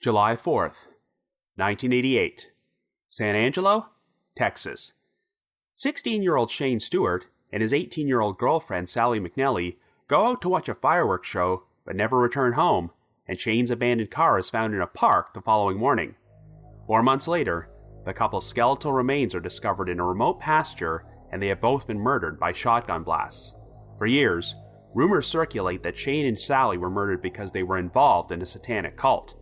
July 4th, 1988. San Angelo, Texas. 16-year-old Shane Stewart and his 18-year-old girlfriend Sally McNelly go out to watch a fireworks show but never return home, and Shane's abandoned car is found in a park the following morning. 4 months later, the couple's skeletal remains are discovered in a remote pasture, and they have both been murdered by shotgun blasts. For years, rumors circulate that Shane and Sally were murdered because they were involved in a Satanic cult.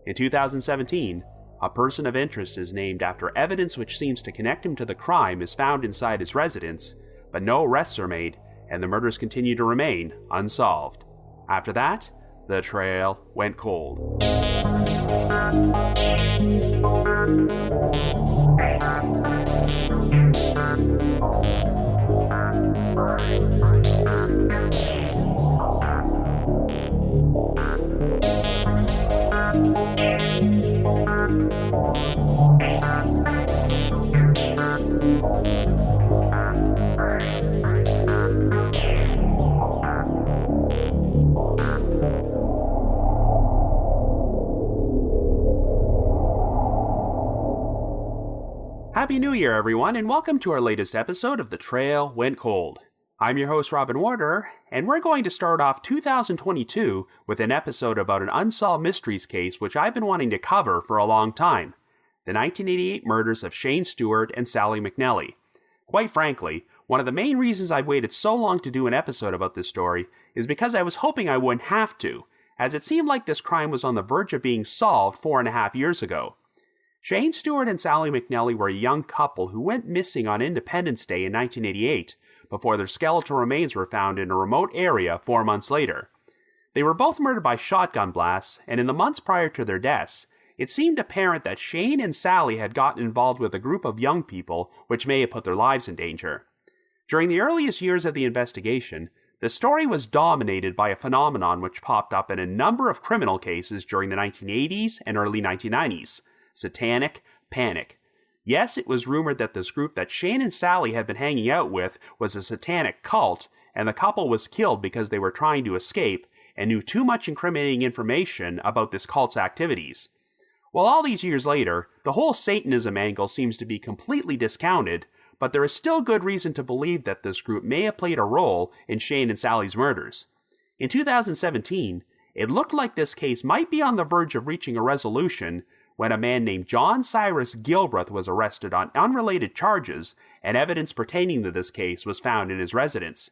In 2017, a person of interest is named after evidence which seems to connect him to the crime is found inside his residence, but no arrests are made, and the murders continue to remain unsolved. After that, the trail went cold. Happy New Year, everyone, and welcome to our latest episode of The Trail Went Cold. I'm your host, Robin Warder, and we're going to start off 2022 with an episode about an unsolved mysteries case which I've been wanting to cover for a long time: the 1988 murders of Shane Stewart and Sally McNelly. Quite frankly, one of the main reasons I've waited so long to do an episode about this story is because I was hoping I wouldn't have to, as it seemed like this crime was on the verge of being solved 4.5 years ago. Shane Stewart and Sally McNelly were a young couple who went missing on Independence Day in 1988, before their skeletal remains were found in a remote area 4 months later. They were both murdered by shotgun blasts, and in the months prior to their deaths, it seemed apparent that Shane and Sally had gotten involved with a group of young people which may have put their lives in danger. During the earliest years of the investigation, the story was dominated by a phenomenon which popped up in a number of criminal cases during the 1980s and early 1990s: Satanic panic. Yes, it was rumored that this group that Shane and Sally had been hanging out with was a satanic cult, and the couple was killed because they were trying to escape and knew too much incriminating information about this cult's activities. Well, all these years later, the whole Satanism angle seems to be completely discounted, but there is still good reason to believe that this group may have played a role in Shane and Sally's murders. In 2017, it looked like this case might be on the verge of reaching a resolution when a man named John Cyrus Gilbreth was arrested on unrelated charges, and evidence pertaining to this case was found in his residence.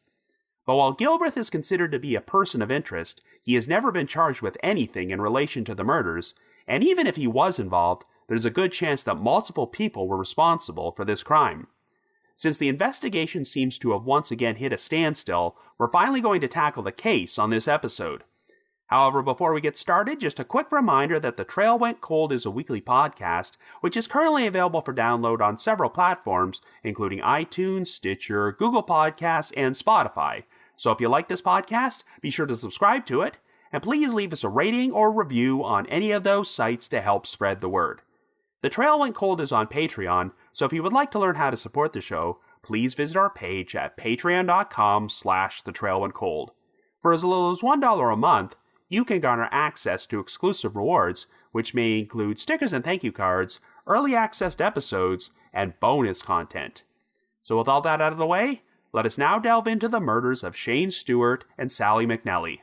But while Gilbreth is considered to be a person of interest, he has never been charged with anything in relation to the murders, and even if he was involved, there's a good chance that multiple people were responsible for this crime. Since the investigation seems to have once again hit a standstill, we're finally going to tackle the case on this episode. However, before we get started, just a quick reminder that The Trail Went Cold is a weekly podcast, which is currently available for download on several platforms, including iTunes, Stitcher, Google Podcasts, and Spotify. So if you like this podcast, be sure to subscribe to it, and please leave us a rating or review on any of those sites to help spread the word. The Trail Went Cold is on Patreon, so if you would like to learn how to support the show, please visit our page at patreon.com/thetrailwentcold. For as little as $1 a month, you can garner access to exclusive rewards, which may include stickers and thank you cards, early access to episodes, and bonus content. So with all that out of the way, let us now delve into the murders of Shane Stewart and Sally McNelly.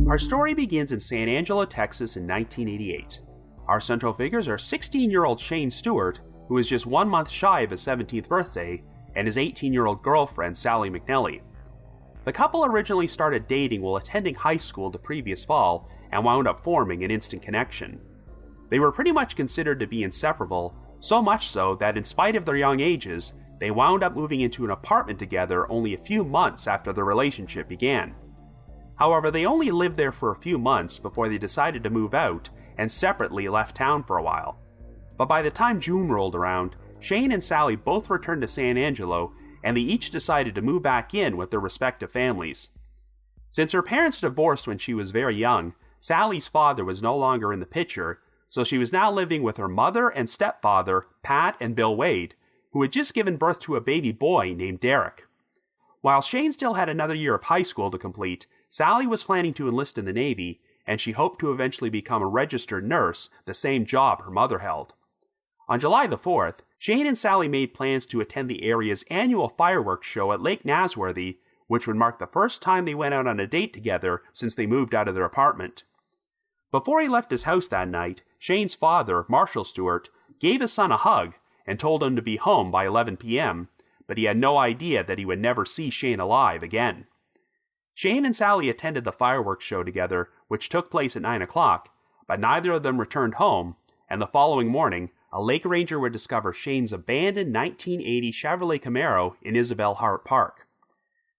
Our story begins in San Angelo, Texas in 1988. Our central figures are 16-year-old Shane Stewart, who is just 1 month shy of his 17th birthday, and his 18-year-old girlfriend, Sally McNelly. The couple originally started dating while attending high school the previous fall and wound up forming an instant connection. They were pretty much considered to be inseparable, so much so that in spite of their young ages, they wound up moving into an apartment together only a few months after their relationship began. However, they only lived there for a few months before they decided to move out and separately left town for a while. But by the time June rolled around, Shane and Sally both returned to San Angelo, and they each decided to move back in with their respective families. Since her parents divorced when she was very young, Sally's father was no longer in the picture, so she was now living with her mother and stepfather, Pat and Bill Wade, who had just given birth to a baby boy named Derek. While Shane still had another year of high school to complete, Sally was planning to enlist in the Navy, and she hoped to eventually become a registered nurse, the same job her mother held. On July the 4th, Shane and Sally made plans to attend the area's annual fireworks show at Lake Nasworthy, which would mark the first time they went out on a date together since they moved out of their apartment. Before he left his house that night, Shane's father, Marshall Stewart, gave his son a hug and told him to be home by 11 p.m., but he had no idea that he would never see Shane alive again. Shane and Sally attended the fireworks show together, which took place at 9 o'clock, but neither of them returned home, and the following morning, a lake ranger would discover Shane's abandoned 1980 Chevrolet Camaro in Isabel Hart Park.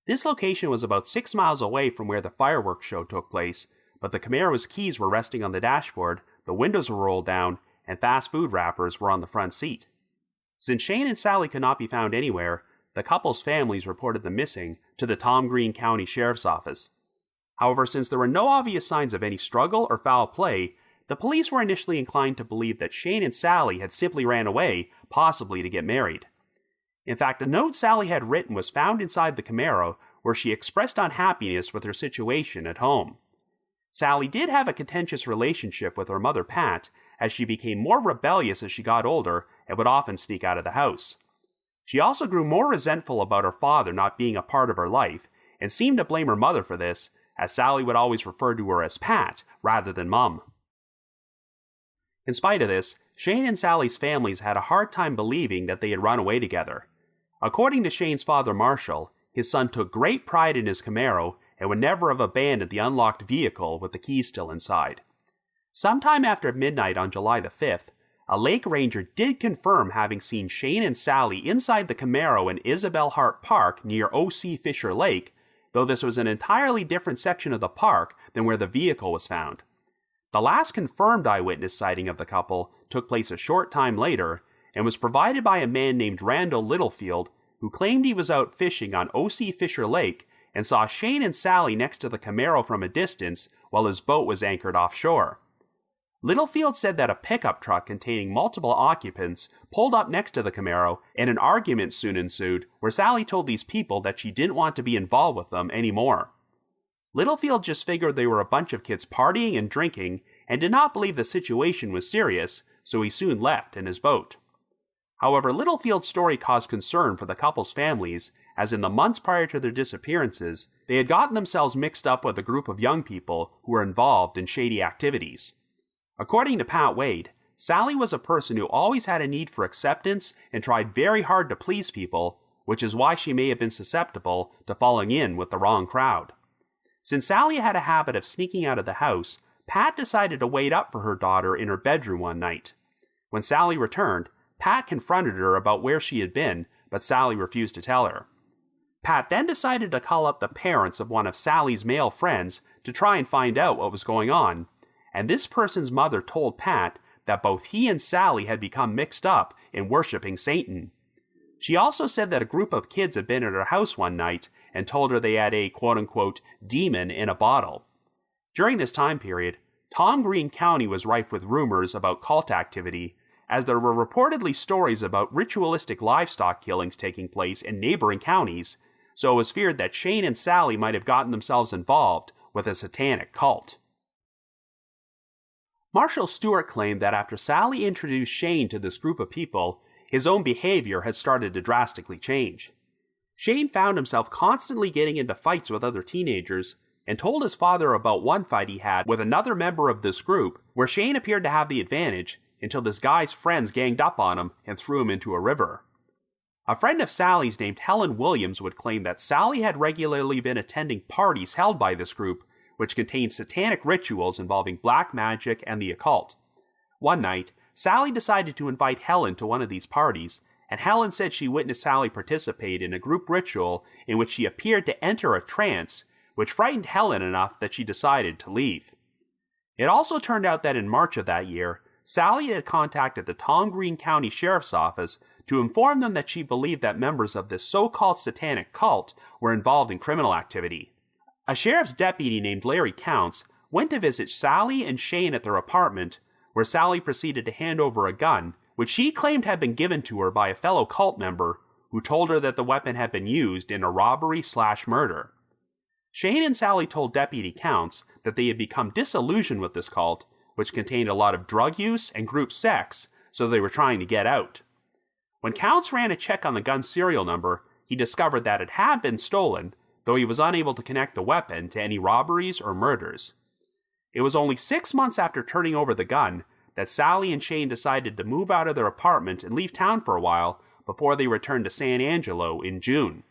This location was about 6 miles away from where the fireworks show took place, but the Camaro's keys were resting on the dashboard, the windows were rolled down, and fast food wrappers were on the front seat. Since Shane and Sally could not be found anywhere, the couple's families reported them missing to the Tom Green County Sheriff's Office. However, since there were no obvious signs of any struggle or foul play, the police were initially inclined to believe that Shane and Sally had simply ran away, possibly to get married. In fact, a note Sally had written was found inside the Camaro where she expressed unhappiness with her situation at home. Sally did have a contentious relationship with her mother Pat, as she became more rebellious as she got older and would often sneak out of the house. She also grew more resentful about her father not being a part of her life, and seemed to blame her mother for this, as Sally would always refer to her as Pat rather than Mum. In spite of this, Shane and Sally's families had a hard time believing that they had run away together. According to Shane's father Marshall, his son took great pride in his Camaro and would never have abandoned the unlocked vehicle with the keys still inside. Sometime after midnight on July the 5th, a lake ranger did confirm having seen Shane and Sally inside the Camaro in Isabel Hart Park near O.C. Fisher Lake, though this was an entirely different section of the park than where the vehicle was found. The last confirmed eyewitness sighting of the couple took place a short time later and was provided by a man named Randall Littlefield, who claimed he was out fishing on O.C. Fisher Lake and saw Shane and Sally next to the Camaro from a distance while his boat was anchored offshore. Littlefield said that a pickup truck containing multiple occupants pulled up next to the Camaro, and an argument soon ensued where Sally told these people that she didn't want to be involved with them anymore. Littlefield just figured they were a bunch of kids partying and drinking, and did not believe the situation was serious, so he soon left in his boat. However, Littlefield's story caused concern for the couple's families, as in the months prior to their disappearances, they had gotten themselves mixed up with a group of young people who were involved in shady activities. According to Pat Wade, Sally was a person who always had a need for acceptance and tried very hard to please people, which is why she may have been susceptible to falling in with the wrong crowd. Since Sally had a habit of sneaking out of the house, Pat decided to wait up for her daughter in her bedroom one night. When Sally returned, Pat confronted her about where she had been, but Sally refused to tell her. Pat then decided to call up the parents of one of Sally's male friends to try and find out what was going on, and this person's mother told Pat that both he and Sally had become mixed up in worshiping Satan. She also said that a group of kids had been at her house one night and told her they had a quote-unquote demon in a bottle. During this time period, Tom Green County was rife with rumors about cult activity, as there were reportedly stories about ritualistic livestock killings taking place in neighboring counties, so it was feared that Shane and Sally might have gotten themselves involved with a satanic cult. Marshall Stewart claimed that after Sally introduced Shane to this group of people, his own behavior had started to drastically change. Shane found himself constantly getting into fights with other teenagers, and told his father about one fight he had with another member of this group, where Shane appeared to have the advantage until this guy's friends ganged up on him and threw him into a river. A friend of Sally's named Helen Williams would claim that Sally had regularly been attending parties held by this group, which contained satanic rituals involving black magic and the occult. One night, Sally decided to invite Helen to one of these parties, and Helen said she witnessed Sally participate in a group ritual in which she appeared to enter a trance, which frightened Helen enough that she decided to leave. It also turned out that in March of that year, Sally had contacted the Tom Green County Sheriff's Office to inform them that she believed that members of this so-called satanic cult were involved in criminal activity. A sheriff's deputy named Larry Counts went to visit Sally and Shane at their apartment, where Sally proceeded to hand over a gun, which she claimed had been given to her by a fellow cult member who told her that the weapon had been used in a robbery/murder. Shane and Sally told Deputy Counts that they had become disillusioned with this cult, which contained a lot of drug use and group sex, so they were trying to get out. When Counts ran a check on the gun's serial number, he discovered that it had been stolen, though he was unable to connect the weapon to any robberies or murders. It was only 6 months after turning over the gun that Sally and Shane decided to move out of their apartment and leave town for a while before they returned to San Angelo in June.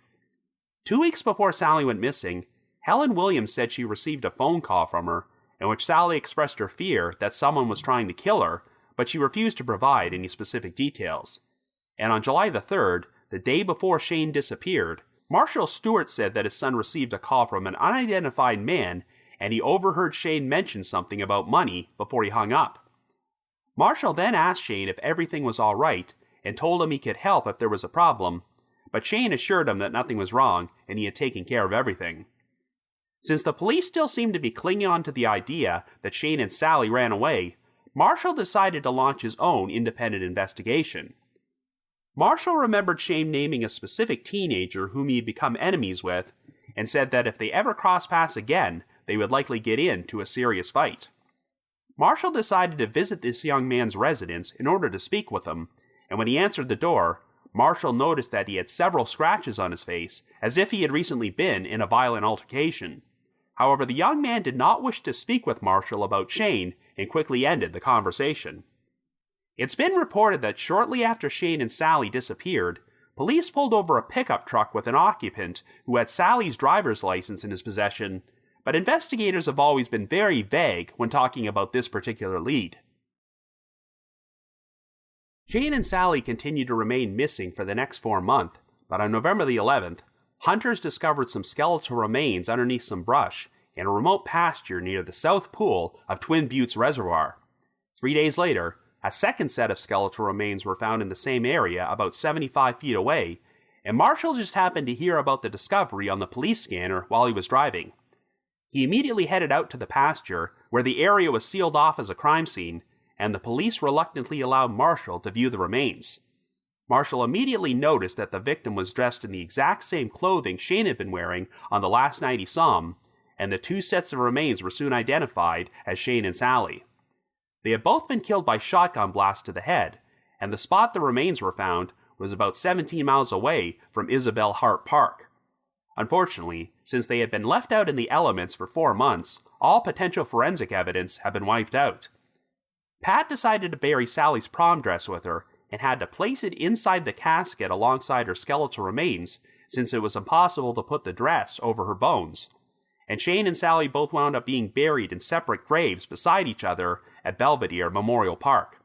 2 weeks before Sally went missing, Helen Williams said she received a phone call from her, in which Sally expressed her fear that someone was trying to kill her, but she refused to provide any specific details. And on July the 3rd, the day before Shane disappeared, Marshall Stewart said that his son received a call from an unidentified man, and he overheard Shane mention something about money before he hung up. Marshall then asked Shane if everything was all right, and told him he could help if there was a problem, but Shane assured him that nothing was wrong and he had taken care of everything. Since the police still seemed to be clinging on to the idea that Shane and Sally ran away, Marshall decided to launch his own independent investigation. Marshall remembered Shane naming a specific teenager whom he had become enemies with, and said that if they ever crossed paths again, they would likely get into a serious fight. Marshall decided to visit this young man's residence in order to speak with him, and when he answered the door, Marshall noticed that he had several scratches on his face, as if he had recently been in a violent altercation. However, the young man did not wish to speak with Marshall about Shane and quickly ended the conversation. It's been reported that shortly after Shane and Sally disappeared, police pulled over a pickup truck with an occupant who had Sally's driver's license in his possession, but investigators have always been very vague when talking about this particular lead. Shane and Sally continued to remain missing for the next 4 months, but on November the 11th, hunters discovered some skeletal remains underneath some brush in a remote pasture near the south pool of Twin Buttes Reservoir. 3 days later, a second set of skeletal remains were found in the same area about 75 feet away, and Marshall just happened to hear about the discovery on the police scanner while he was driving. He immediately headed out to the pasture, where the area was sealed off as a crime scene, and the police reluctantly allowed Marshall to view the remains. Marshall immediately noticed that the victim was dressed in the exact same clothing Shane had been wearing on the last night he saw him, and the 2 sets of remains were soon identified as Shane and Sally. They had both been killed by shotgun blasts to the head, and the spot the remains were found was about 17 miles away from Isabel Hart Park. Unfortunately, since they had been left out in the elements for 4 months, all potential forensic evidence had been wiped out. Pat decided to bury Sally's prom dress with her, and had to place it inside the casket alongside her skeletal remains, since it was impossible to put the dress over her bones. And Shane and Sally both wound up being buried in separate graves beside each other at Belvedere Memorial Park.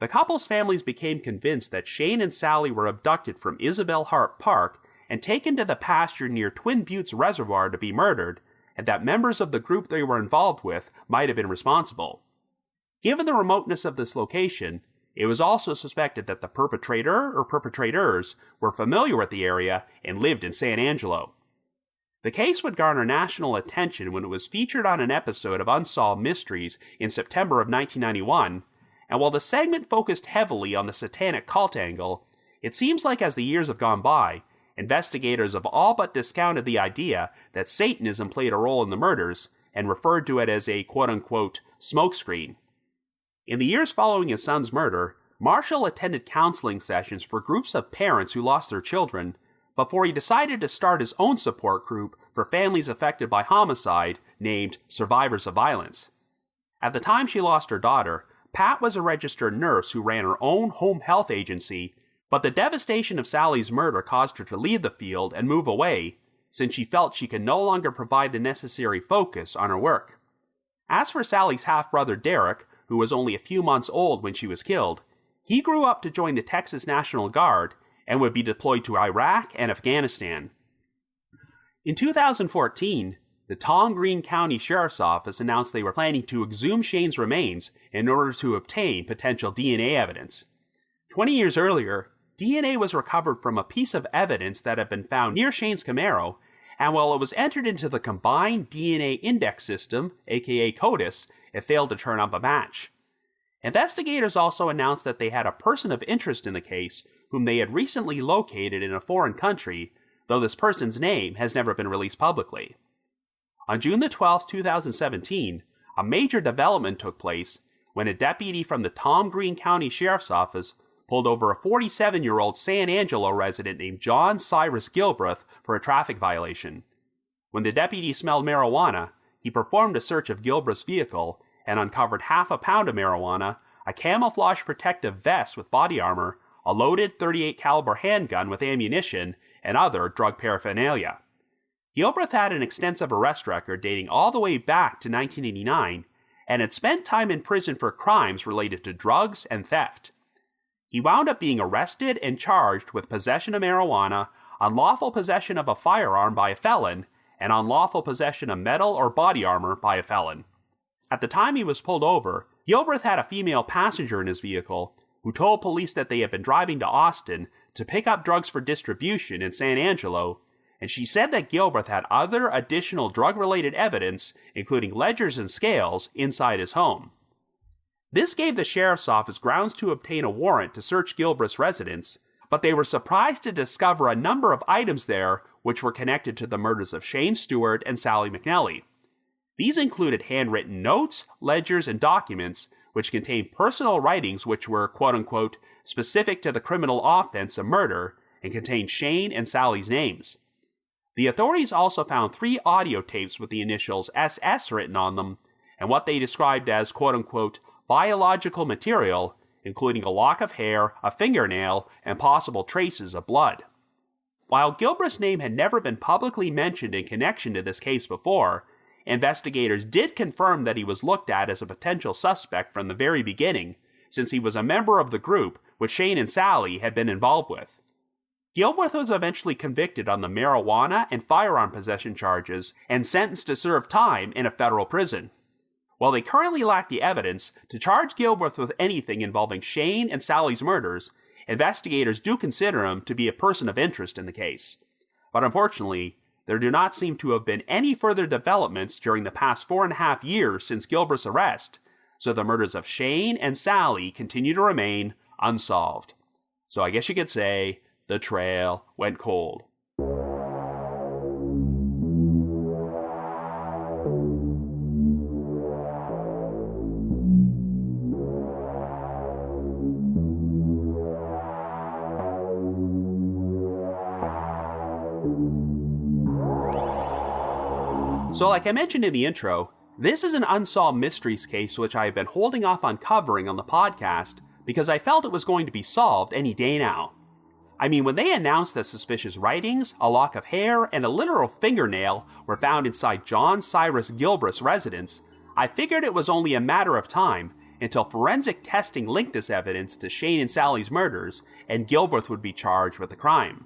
The couple's families became convinced that Shane and Sally were abducted from Isabel Hart Park and taken to the pasture near Twin Buttes Reservoir to be murdered, and that members of the group they were involved with might have been responsible. Given the remoteness of this location, it was also suspected that the perpetrator or perpetrators were familiar with the area and lived in San Angelo. The case would garner national attention when it was featured on an episode of Unsolved Mysteries in September of 1991, and while the segment focused heavily on the Satanic cult angle, it seems like as the years have gone by, investigators have all but discounted the idea that Satanism played a role in the murders and referred to it as a quote-unquote smokescreen. In the years following his son's murder, Marshall attended counseling sessions for groups of parents who lost their children, before he decided to start his own support group for families affected by homicide named Survivors of Violence. At the time she lost her daughter, Pat was a registered nurse who ran her own home health agency, but the devastation of Sally's murder caused her to leave the field and move away, since she felt she could no longer provide the necessary focus on her work. As for Sally's half-brother Derek, who was only a few months old when she was killed, he grew up to join the Texas National Guard and would be deployed to Iraq and Afghanistan. In 2014, the Tom Green County Sheriff's Office announced they were planning to exhume Shane's remains in order to obtain potential DNA evidence. 20 years earlier, DNA was recovered from a piece of evidence that had been found near Shane's Camaro, and while it was entered into the Combined DNA Index System, aka CODIS, it failed to turn up a match. Investigators also announced that they had a person of interest in the case whom they had recently located in a foreign country, though this person's name has never been released publicly. On June the 12th, 2017, a major development took place when a deputy from the Tom Green County Sheriff's Office pulled over a 47-year-old San Angelo resident named John Cyrus Gilbreth for a traffic violation. When the deputy smelled marijuana, he performed a search of Gilbreth's vehicle and uncovered half a pound of marijuana, a camouflage protective vest with body armor, a loaded .38 caliber handgun with ammunition, and other drug paraphernalia. Gilbreth had an extensive arrest record dating all the way back to 1989 and had spent time in prison for crimes related to drugs and theft. He wound up being arrested and charged with possession of marijuana, unlawful possession of a firearm by a felon, and unlawful possession of metal or body armor by a felon. At the time he was pulled over, Gilbreth had a female passenger in his vehicle who told police that they had been driving to Austin to pick up drugs for distribution in San Angelo, and she said that Gilbreth had other additional drug-related evidence, including ledgers and scales, inside his home. This gave the sheriff's office grounds to obtain a warrant to search Gilbreth's residence, but they were surprised to discover a number of items there which were connected to the murders of Shane Stewart and Sally McNelly. These included handwritten notes, ledgers, and documents which contained personal writings which were, quote-unquote, specific to the criminal offense of murder and contained Shane and Sally's names. The authorities also found 3 audio tapes with the initials SS written on them, and what they described as, quote-unquote, biological material, including a lock of hair, a fingernail, and possible traces of blood. While Gilbreth's name had never been publicly mentioned in connection to this case before, investigators did confirm that he was looked at as a potential suspect from the very beginning, since he was a member of the group which Shane and Sally had been involved with. Gilbreth was eventually convicted on the marijuana and firearm possession charges and sentenced to serve time in a federal prison. While they currently lack the evidence to charge Gilbreth with anything involving Shane and Sally's murders, investigators do consider him to be a person of interest in the case. But unfortunately, there do not seem to have been any further developments during the past 4.5 years since Gilbreth's arrest, so the murders of Shane and Sally continue to remain unsolved. So I guess you could say, the trail went cold. So like I mentioned in the intro, this is an unsolved mysteries case which I have been holding off on covering on the podcast because I felt it was going to be solved any day now. I mean, when they announced that suspicious writings, a lock of hair, and a literal fingernail were found inside John Cyrus Gilbreth's residence, I figured it was only a matter of time until forensic testing linked this evidence to Shane and Sally's murders, and Gilbreth would be charged with the crime.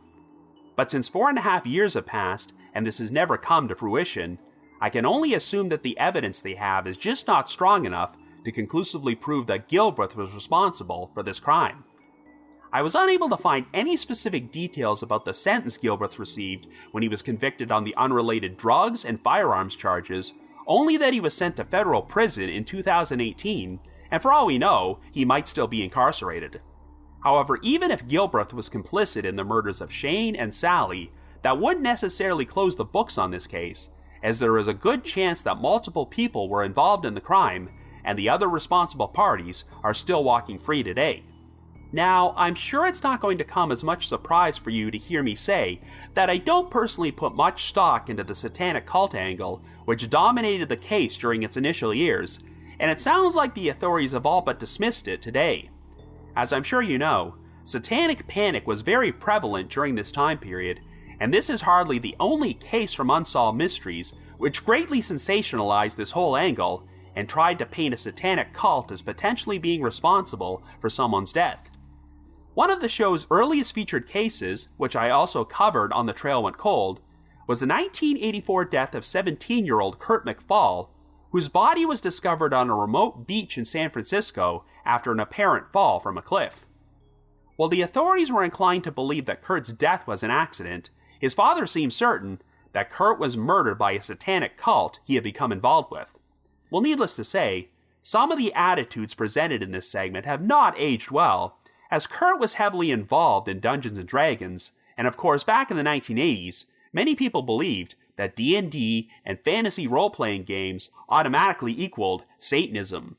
But since 4.5 years have passed, and this has never come to fruition, I can only assume that the evidence they have is just not strong enough to conclusively prove that Gilbreth was responsible for this crime. I was unable to find any specific details about the sentence Gilbreth received when he was convicted on the unrelated drugs and firearms charges, only that he was sent to federal prison in 2018, and for all we know, he might still be incarcerated. However, even if Gilbreth was complicit in the murders of Shane and Sally, that wouldn't necessarily close the books on this case, as there is a good chance that multiple people were involved in the crime, and the other responsible parties are still walking free today. Now, I'm sure it's not going to come as much surprise for you to hear me say that I don't personally put much stock into the Satanic cult angle, which dominated the case during its initial years, and it sounds like the authorities have all but dismissed it today. As I'm sure you know, Satanic panic was very prevalent during this time period, and this is hardly the only case from Unsolved Mysteries which greatly sensationalized this whole angle and tried to paint a satanic cult as potentially being responsible for someone's death. One of the show's earliest featured cases, which I also covered on The Trail Went Cold, was the 1984 death of 17-year-old Kurt McFall, whose body was discovered on a remote beach in San Francisco after an apparent fall from a cliff. While the authorities were inclined to believe that Kurt's death was an accident, his father seemed certain that Kurt was murdered by a satanic cult he had become involved with. Well, needless to say, some of the attitudes presented in this segment have not aged well, as Kurt was heavily involved in Dungeons & Dragons, and of course back in the 1980s, many people believed that D&D and fantasy role-playing games automatically equaled Satanism.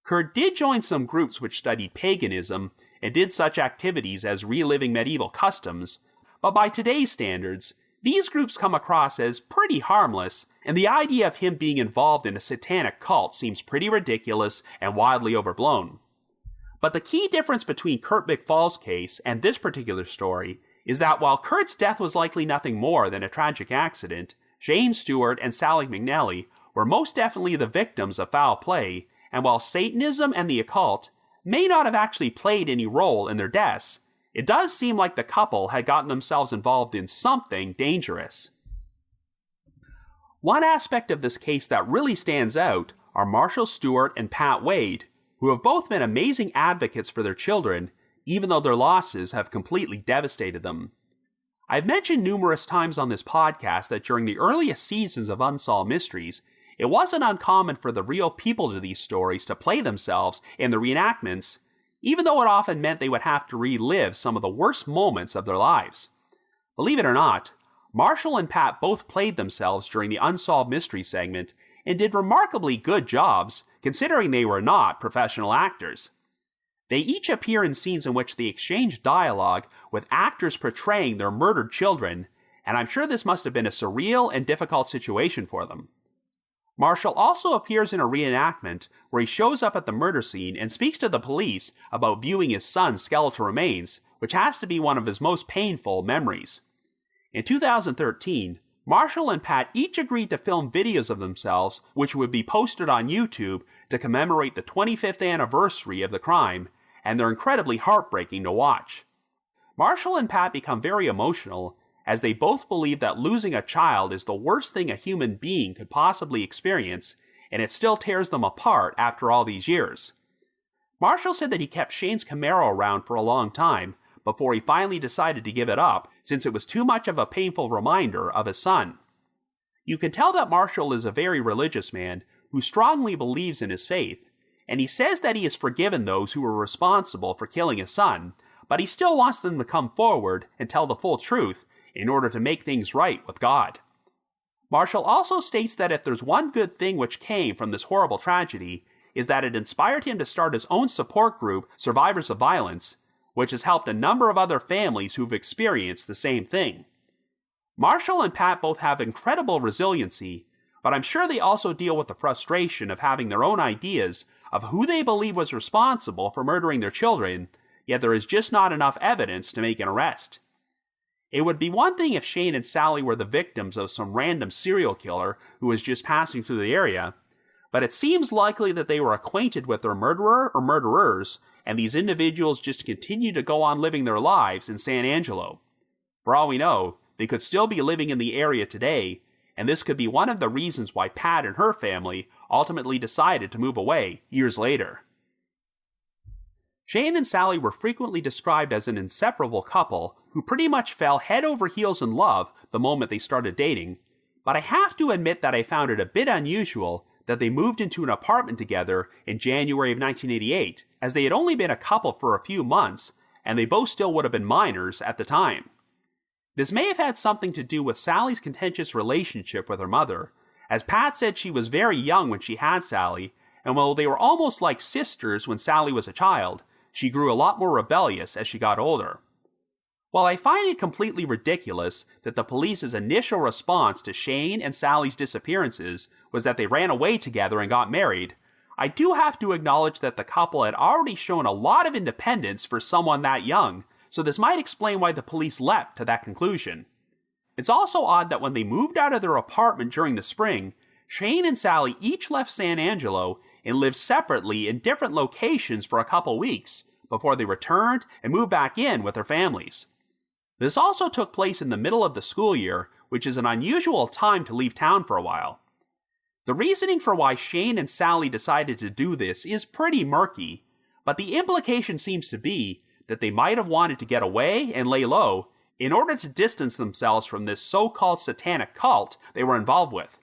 Kurt did join some groups which studied paganism and did such activities as reliving medieval customs, but by today's standards, these groups come across as pretty harmless, and the idea of him being involved in a satanic cult seems pretty ridiculous and wildly overblown. But the key difference between Kurt McFall's case and this particular story is that while Kurt's death was likely nothing more than a tragic accident, Shane Stewart and Sally McNelly were most definitely the victims of foul play, and while Satanism and the occult may not have actually played any role in their deaths, it does seem like the couple had gotten themselves involved in something dangerous. One aspect of this case that really stands out are Marshall Stewart and Pat Wade, who have both been amazing advocates for their children, even though their losses have completely devastated them. I've mentioned numerous times on this podcast that during the earliest seasons of Unsolved Mysteries, it wasn't uncommon for the real people to these stories to play themselves in the reenactments, even though it often meant they would have to relive some of the worst moments of their lives. Believe it or not, Marshall and Pat both played themselves during the Unsolved Mysteries segment and did remarkably good jobs, considering they were not professional actors. They each appear in scenes in which they exchange dialogue with actors portraying their murdered children, and I'm sure this must have been a surreal and difficult situation for them. Marshall also appears in a reenactment where he shows up at the murder scene and speaks to the police about viewing his son's skeletal remains, which has to be one of his most painful memories. In 2013, Marshall and Pat each agreed to film videos of themselves which would be posted on YouTube to commemorate the 25th anniversary of the crime, and they're incredibly heartbreaking to watch. Marshall and Pat become very emotional as they both believe that losing a child is the worst thing a human being could possibly experience, and it still tears them apart after all these years. Marshall said that he kept Shane's Camaro around for a long time before he finally decided to give it up, since it was too much of a painful reminder of his son. You can tell that Marshall is a very religious man who strongly believes in his faith, and he says that he has forgiven those who were responsible for killing his son, but he still wants them to come forward and tell the full truth in order to make things right with God. Marshall also states that if there's one good thing which came from this horrible tragedy, is that it inspired him to start his own support group, Survivors of Violence, which has helped a number of other families who've experienced the same thing. Marshall and Pat both have incredible resiliency, but I'm sure they also deal with the frustration of having their own ideas of who they believe was responsible for murdering their children, yet there is just not enough evidence to make an arrest. It would be one thing if Shane and Sally were the victims of some random serial killer who was just passing through the area, but it seems likely that they were acquainted with their murderer or murderers, and these individuals just continue to go on living their lives in San Angelo. For all we know, they could still be living in the area today, and this could be one of the reasons why Pat and her family ultimately decided to move away years later. Shane and Sally were frequently described as an inseparable couple who pretty much fell head over heels in love the moment they started dating, but I have to admit that I found it a bit unusual that they moved into an apartment together in January of 1988, as they had only been a couple for a few months, and they both still would have been minors at the time. This may have had something to do with Sally's contentious relationship with her mother, as Pat said she was very young when she had Sally, and while they were almost like sisters when Sally was a child, she grew a lot more rebellious as she got older. While I find it completely ridiculous that the police's initial response to Shane and Sally's disappearances was that they ran away together and got married, I do have to acknowledge that the couple had already shown a lot of independence for someone that young, so this might explain why the police leapt to that conclusion. It's also odd that when they moved out of their apartment during the spring, Shane and Sally each left San Angelo and lived separately in different locations for a couple weeks before they returned and moved back in with their families. This also took place in the middle of the school year, which is an unusual time to leave town for a while. The reasoning for why Shane and Sally decided to do this is pretty murky, but the implication seems to be that they might have wanted to get away and lay low, in order to distance themselves from this so-called satanic cult they were involved with.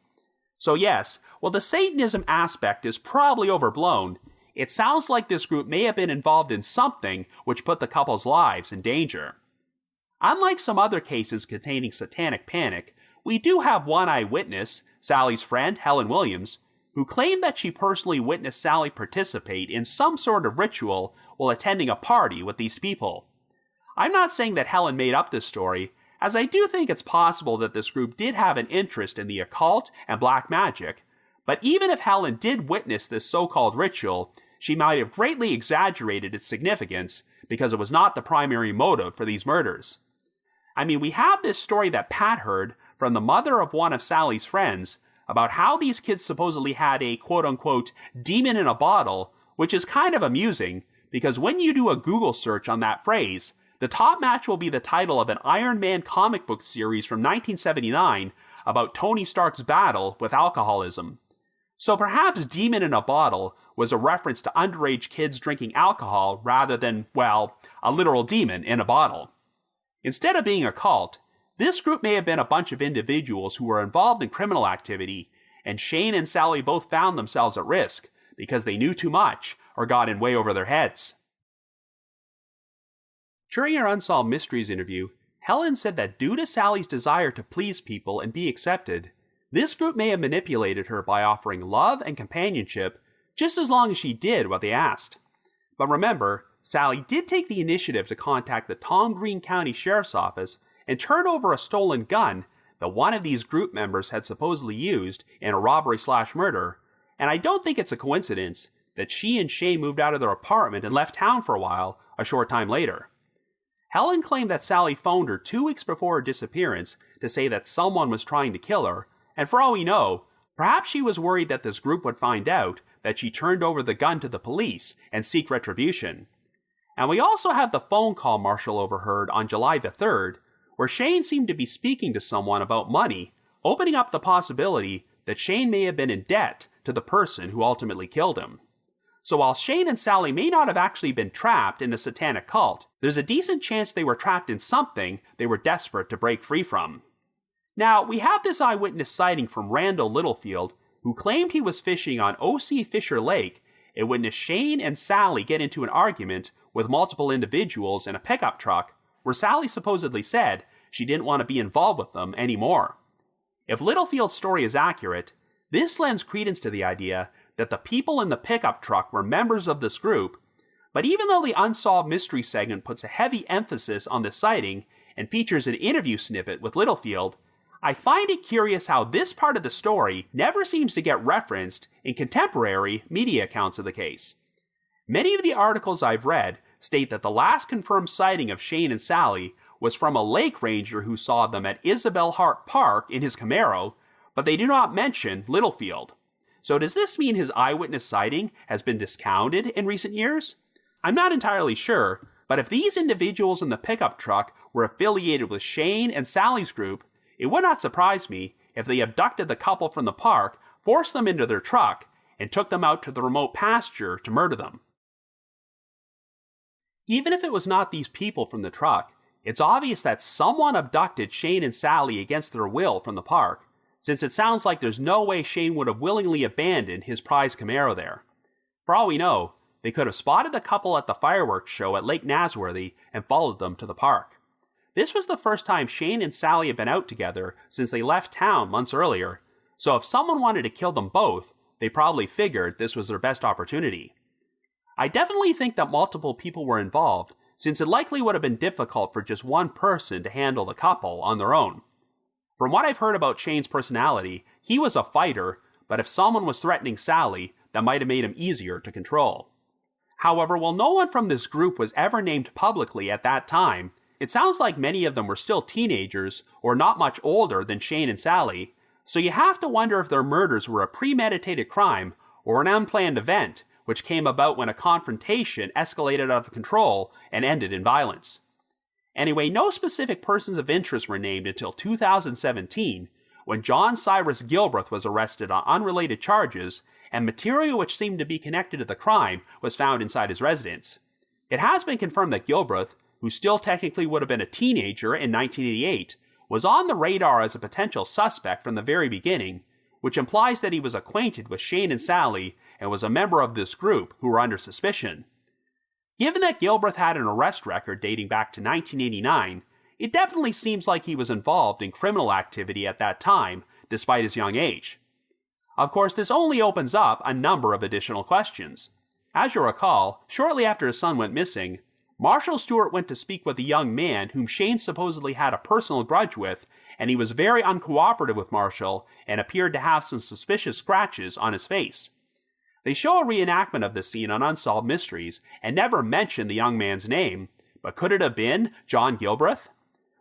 So yes, while the Satanism aspect is probably overblown, it sounds like this group may have been involved in something which put the couple's lives in danger. Unlike some other cases containing satanic panic, we do have one eyewitness, Sally's friend Helen Williams, who claimed that she personally witnessed Sally participate in some sort of ritual while attending a party with these people. I'm not saying that Helen made up this story, as I do think it's possible that this group did have an interest in the occult and black magic, but even if Helen did witness this so-called ritual, she might have greatly exaggerated its significance because it was not the primary motive for these murders. I mean, we have this story that Pat heard from the mother of one of Sally's friends about how these kids supposedly had a quote-unquote demon in a bottle, which is kind of amusing, because when you do a Google search on that phrase, the top match will be the title of an Iron Man comic book series from 1979 about Tony Stark's battle with alcoholism. So perhaps demon in a bottle was a reference to underage kids drinking alcohol rather than, well, a literal demon in a bottle. Instead of being a cult, this group may have been a bunch of individuals who were involved in criminal activity, and Shane and Sally both found themselves at risk because they knew too much or got in way over their heads. During our Unsolved Mysteries interview, Helen said that due to Sally's desire to please people and be accepted, this group may have manipulated her by offering love and companionship just as long as she did what they asked. But remember, Sally did take the initiative to contact the Tom Green County Sheriff's Office and turn over a stolen gun that one of these group members had supposedly used in a robbery/murder, and I don't think it's a coincidence that she and Shane moved out of their apartment and left town for a while a short time later. Helen claimed that Sally phoned her 2 weeks before her disappearance to say that someone was trying to kill her, and for all we know, perhaps she was worried that this group would find out that she turned over the gun to the police and seek retribution. And we also have the phone call Marshall overheard on July the 3rd, where Shane seemed to be speaking to someone about money, opening up the possibility that Shane may have been in debt to the person who ultimately killed him. So while Shane and Sally may not have actually been trapped in a satanic cult, there's a decent chance they were trapped in something they were desperate to break free from. Now, we have this eyewitness sighting from Randall Littlefield, who claimed he was fishing on O.C. Fisher Lake and witnessed Shane and Sally get into an argument with multiple individuals in a pickup truck, where Sally supposedly said she didn't want to be involved with them anymore. If Littlefield's story is accurate, this lends credence to the idea that the people in the pickup truck were members of this group, but even though the Unsolved Mystery segment puts a heavy emphasis on this sighting and features an interview snippet with Littlefield, I find it curious how this part of the story never seems to get referenced in contemporary media accounts of the case. Many of the articles I've read state that the last confirmed sighting of Shane and Sally was from a lake ranger who saw them at Isabel Hart Park in his Camaro, but they do not mention Littlefield. So does this mean his eyewitness sighting has been discounted in recent years? I'm not entirely sure, but if these individuals in the pickup truck were affiliated with Shane and Sally's group, it would not surprise me if they abducted the couple from the park, forced them into their truck, and took them out to the remote pasture to murder them. Even if it was not these people from the truck, it's obvious that someone abducted Shane and Sally against their will from the park, since it sounds like there's no way Shane would have willingly abandoned his prized Camaro there. For all we know, they could have spotted the couple at the fireworks show at Lake Nasworthy and followed them to the park. This was the first time Shane and Sally had been out together since they left town months earlier, so if someone wanted to kill them both, they probably figured this was their best opportunity. I definitely think that multiple people were involved, since it likely would have been difficult for just one person to handle the couple on their own. From what I've heard about Shane's personality, he was a fighter, but if someone was threatening Sally, that might have made him easier to control. However, while no one from this group was ever named publicly at that time, it sounds like many of them were still teenagers or not much older than Shane and Sally, so you have to wonder if their murders were a premeditated crime or an unplanned event, which came about when a confrontation escalated out of control and ended in violence. Anyway, no specific persons of interest were named until 2017, when John Cyrus Gilbreth was arrested on unrelated charges, and material which seemed to be connected to the crime was found inside his residence. It has been confirmed that Gilbreth, who still technically would have been a teenager in 1988, was on the radar as a potential suspect from the very beginning, which implies that he was acquainted with Shane and Sally and was a member of this group who were under suspicion. Given that Gilbreth had an arrest record dating back to 1989, it definitely seems like he was involved in criminal activity at that time, despite his young age. Of course, this only opens up a number of additional questions. As you'll recall, shortly after his son went missing, Marshall Stewart went to speak with a young man whom Shane supposedly had a personal grudge with, and he was very uncooperative with Marshall and appeared to have some suspicious scratches on his face. They show a reenactment of this scene on Unsolved Mysteries and never mention the young man's name, but could it have been John Gilbreth?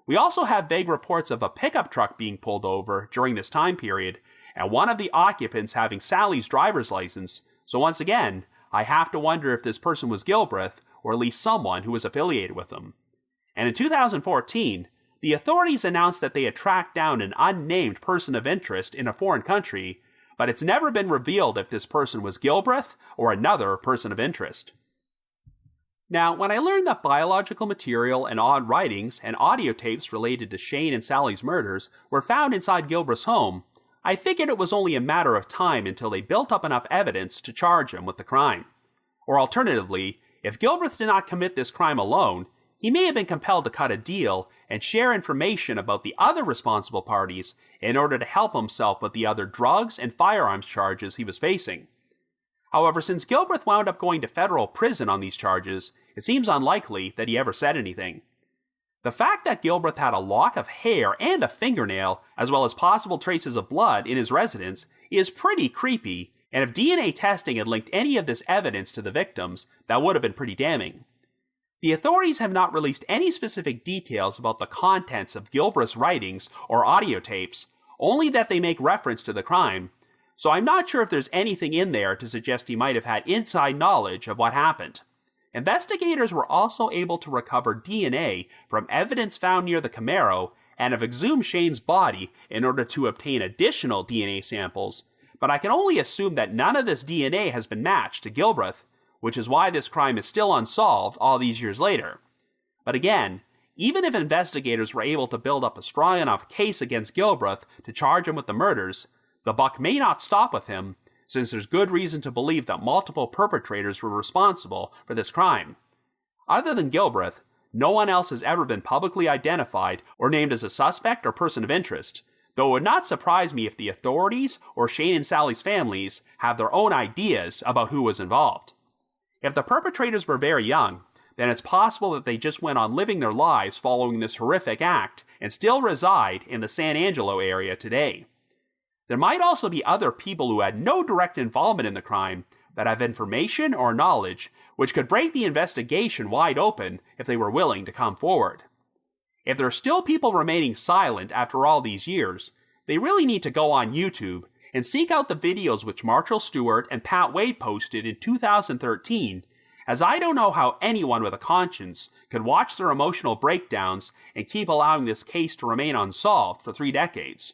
We also have vague reports of a pickup truck being pulled over during this time period, and one of the occupants having Sally's driver's license, so once again, I have to wonder if this person was Gilbreth, or at least someone who was affiliated with him. And in 2014, the authorities announced that they had tracked down an unnamed person of interest in a foreign country, but it's never been revealed if this person was Gilbreth or another person of interest. Now, when I learned that biological material and odd writings and audio tapes related to Shane and Sally's murders were found inside Gilbreth's home, I figured it was only a matter of time until they built up enough evidence to charge him with the crime. Or alternatively, if Gilbreth did not commit this crime alone, he may have been compelled to cut a deal and share information about the other responsible parties in order to help himself with the other drugs and firearms charges he was facing. However, since Gilbreth wound up going to federal prison on these charges, it seems unlikely that he ever said anything. The fact that Gilbreth had a lock of hair and a fingernail, as well as possible traces of blood in his residence, is pretty creepy, and if DNA testing had linked any of this evidence to the victims, that would have been pretty damning. The authorities have not released any specific details about the contents of Gilbreth's writings or audio tapes, only that they make reference to the crime, so I'm not sure if there's anything in there to suggest he might have had inside knowledge of what happened. Investigators were also able to recover DNA from evidence found near the Camaro and have exhumed Shane's body in order to obtain additional DNA samples, but I can only assume that none of this DNA has been matched to Gilbreth, which is why this crime is still unsolved all these years later. But again, even if investigators were able to build up a strong enough case against Gilbreth to charge him with the murders, the buck may not stop with him, since there's good reason to believe that multiple perpetrators were responsible for this crime. Other than Gilbreth, no one else has ever been publicly identified or named as a suspect or person of interest, though it would not surprise me if the authorities or Shane and Sally's families have their own ideas about who was involved. If the perpetrators were very young, then it's possible that they just went on living their lives following this horrific act and still reside in the San Angelo area today. There might also be other people who had no direct involvement in the crime that have information or knowledge which could break the investigation wide open if they were willing to come forward. If there are still people remaining silent after all these years, they really need to go on YouTube and seek out the videos which Marshall Stewart and Pat Wade posted in 2013, as I don't know how anyone with a conscience could watch their emotional breakdowns and keep allowing this case to remain unsolved for 3 decades.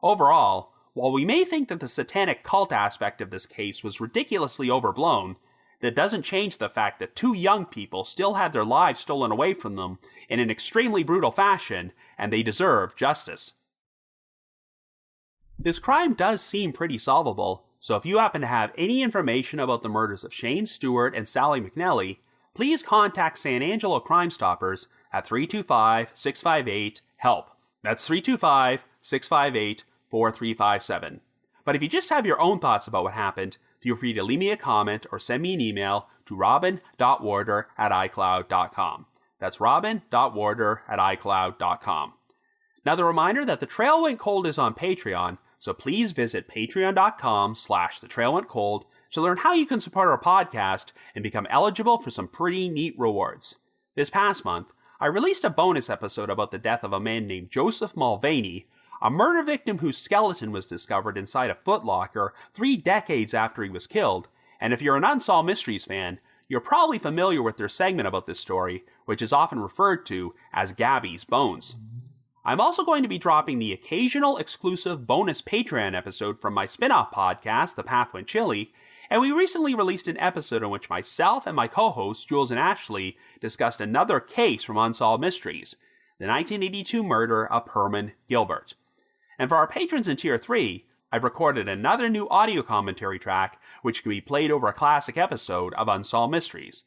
Overall, while we may think that the satanic cult aspect of this case was ridiculously overblown, that doesn't change the fact that 2 young people still had their lives stolen away from them in an extremely brutal fashion, and they deserve justice. This crime does seem pretty solvable, so if you happen to have any information about the murders of Shane Stewart and Sally McNelly, please contact San Angelo Crime Stoppers at 325-658-HELP. That's 325-658-4357. But if you just have your own thoughts about what happened, feel free to leave me a comment or send me an email to robin.warder@icloud.com. That's robin.warder@icloud.com. Another reminder that The Trail Went Cold is on Patreon, so please visit patreon.com/thetrailwentcold to learn how you can support our podcast and become eligible for some pretty neat rewards. This past month, I released a bonus episode about the death of a man named Joseph Mulvaney, a murder victim whose skeleton was discovered inside a footlocker 3 decades after he was killed, and if you're an Unsolved Mysteries fan, you're probably familiar with their segment about this story, which is often referred to as Gabby's Bones. I'm also going to be dropping the occasional exclusive bonus Patreon episode from my spin-off podcast, The Path Went Chilly, And we recently released an episode in which myself and my co-hosts, Jules and Ashley, discussed another case from Unsolved Mysteries, the 1982 murder of Herman Gilbert. And for our patrons in Tier 3, I've recorded another new audio commentary track which can be played over a classic episode of Unsolved Mysteries.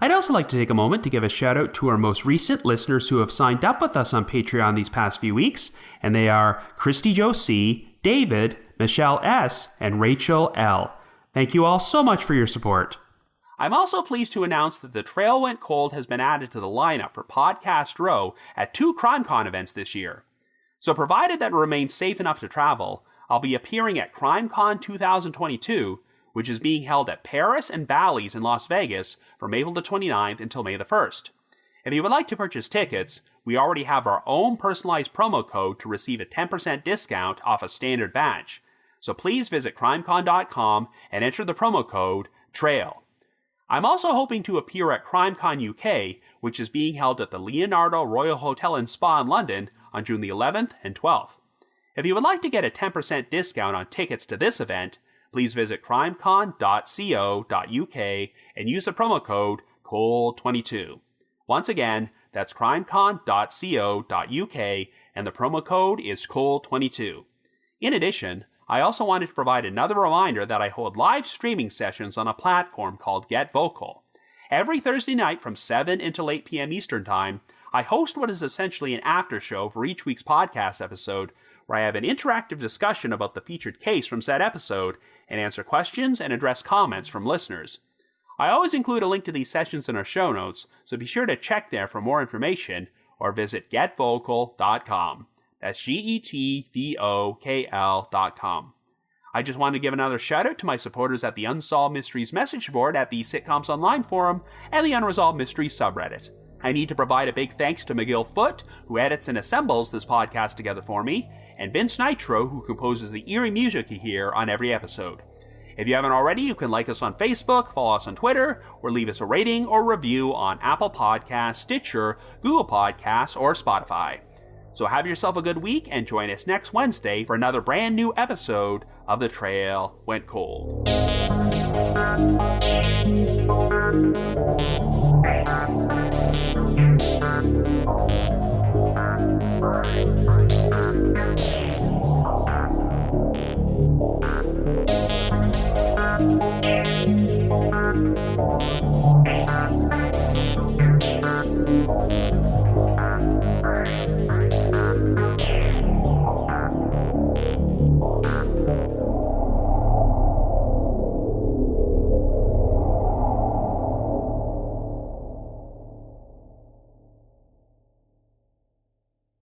I'd also like to take a moment to give a shout out to our most recent listeners who have signed up with us on Patreon these past few weeks, and they are Christy Joe C., David, Michelle S., and Rachel L. Thank you all so much for your support. I'm also pleased to announce that The Trail Went Cold has been added to the lineup for Podcast Row at 2 CrimeCon events this year. So provided that it remains safe enough to travel, I'll be appearing at CrimeCon 2022, which is being held at Paris and Bally's in Las Vegas from April the 29th until May the 1st. If you would like to purchase tickets, we already have our own personalized promo code to receive a 10% discount off a standard badge. So please visit crimecon.com and enter the promo code TRAIL. I'm also hoping to appear at CrimeCon UK, which is being held at the Leonardo Royal Hotel and Spa in London on June the 11th and 12th. If you would like to get a 10% discount on tickets to this event, please visit crimecon.co.uk and use the promo code COLD22. Once again, that's crimecon.co.uk and the promo code is COLD22. In addition, I also wanted to provide another reminder that I hold live streaming sessions on a platform called Get Vocal. Every Thursday night from 7 until 8 p.m. Eastern Time, I host what is essentially an after show for each week's podcast episode, where I have an interactive discussion about the featured case from said episode and answer questions and address comments from listeners. I always include a link to these sessions in our show notes, so be sure to check there for more information or visit getvocal.com. That's GETVOKL.com. I just wanted to give another shout out to my supporters at the Unsolved Mysteries message board at the Sitcoms Online forum and the Unresolved Mysteries subreddit. I need to provide a big thanks to McGill Foote, who edits and assembles this podcast together for me, and Vince Nitro, who composes the eerie music you hear on every episode. If you haven't already, you can like us on Facebook, follow us on Twitter, or leave us a rating or review on Apple Podcasts, Stitcher, Google Podcasts, or Spotify. So have yourself a good week and join us next Wednesday for another brand new episode of The Trail Went Cold.